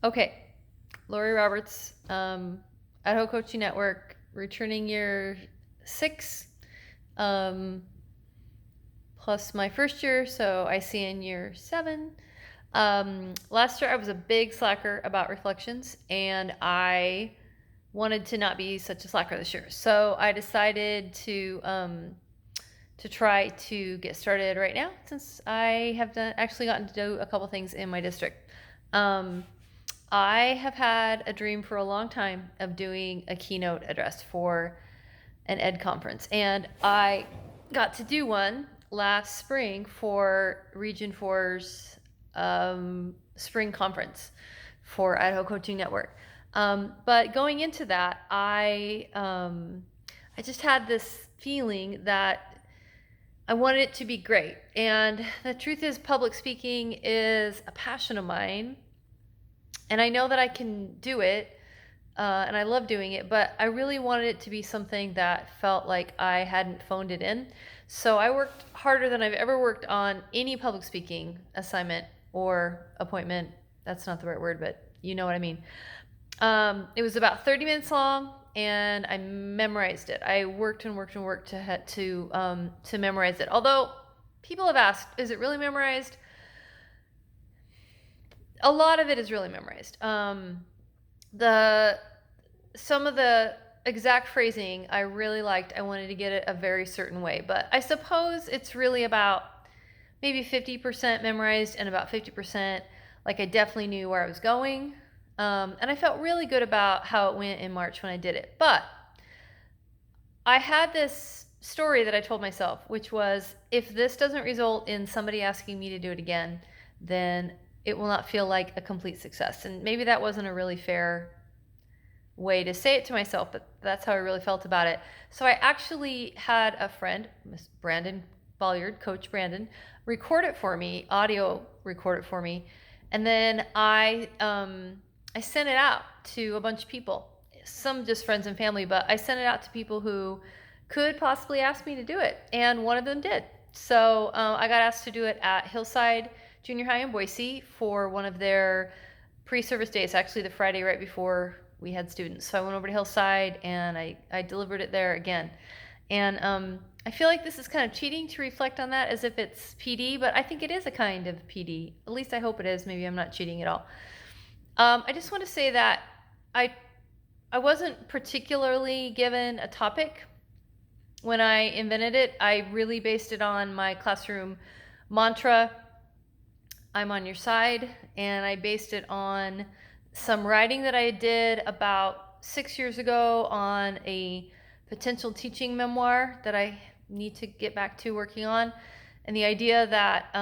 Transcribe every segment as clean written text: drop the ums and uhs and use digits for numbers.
Okay, Lori Roberts, Idaho Coaching Network, returning year 6, plus my first year, so ICN year 7. Last year I was a big slacker about reflections, and I wanted to not be such a slacker this year. So I decided to try to get started right now, since I have actually gotten to do a couple things in my district. I have had a dream for a long time of doing a keynote address for an ed conference, and I got to do one last spring for Region 4's spring conference for Idaho Coaching Network. But going into that, I just had this feeling that I wanted it to be great. And the truth is, public speaking is a passion of mine, and I know that I can do it, and I love doing it, but I really wanted it to be something that felt like I hadn't phoned it in. So I worked harder than I've ever worked on any public speaking assignment or appointment. That's not the right word, but you know what I mean. It was about 30 minutes long, and I memorized it. I worked and worked and worked to memorize it. Although people have asked, is it really memorized? A lot of it is really memorized. Some of the exact phrasing I really liked. I wanted to get it a very certain way, but I suppose it's really about maybe 50% memorized and about 50% like I definitely knew where I was going. And I felt really good about how it went in March when I did it. But I had this story that I told myself, which was, if this doesn't result in somebody asking me to do it again, then it will not feel like a complete success. And maybe that wasn't a really fair way to say it to myself, but that's how I really felt about it. So I actually had a friend, Miss Brandon Bolliard, Coach Brandon, record it for me, audio record it for me, and then I sent it out to a bunch of people, some just friends and family, but I sent it out to people who could possibly ask me to do it, and one of them did. So I got asked to do it at Hillside Junior High in Boise for one of their pre-service days, actually the Friday right before we had students. So I went over to Hillside and I delivered it there again. And I feel like this is kind of cheating to reflect on that as if it's PD, but I think it is a kind of PD. At least I hope it is. Maybe I'm not cheating at all. I just want to say that I wasn't particularly given a topic when I invented it. I really based it on my classroom mantra, I'm on your side, and I based it on some writing that I did about 6 years ago on a potential teaching memoir that I need to get back to working on, and the idea that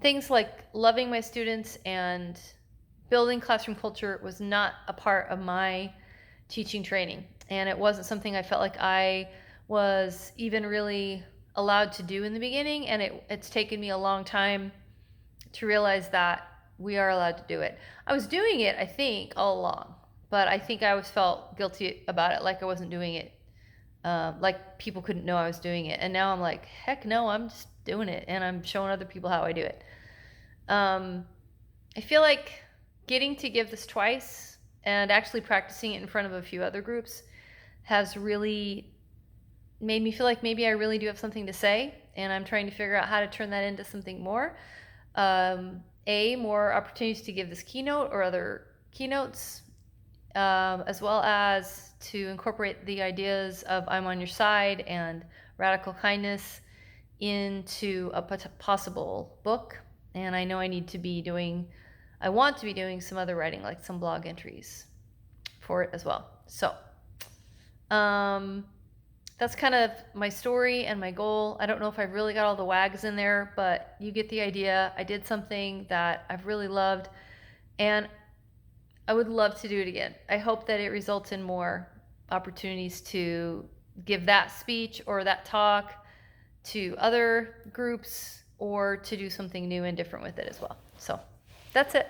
things like loving my students and building classroom culture was not a part of my teaching training, and it wasn't something I felt like I was even really allowed to do in the beginning, and it's taken me a long time to realize that we are allowed to do it. I was doing it, I think, all along, but I think I always felt guilty about it, like I wasn't doing it, like people couldn't know I was doing it. And now I'm like, heck no, I'm just doing it, and I'm showing other people how I do it. I feel like getting to give this twice and actually practicing it in front of a few other groups has really made me feel like maybe I really do have something to say, and I'm trying to figure out how to turn that into something more. More opportunities to give this keynote or other keynotes, as well as to incorporate the ideas of I'm on your side and radical kindness into a possible book. And I know I want to be doing some other writing, like some blog entries for it as well. So that's kind of my story and my goal. I don't know if I've really got all the wags in there, but you get the idea. I did something that I've really loved, and I would love to do it again. I hope that it results in more opportunities to give that speech or that talk to other groups, or to do something new and different with it as well. So that's it.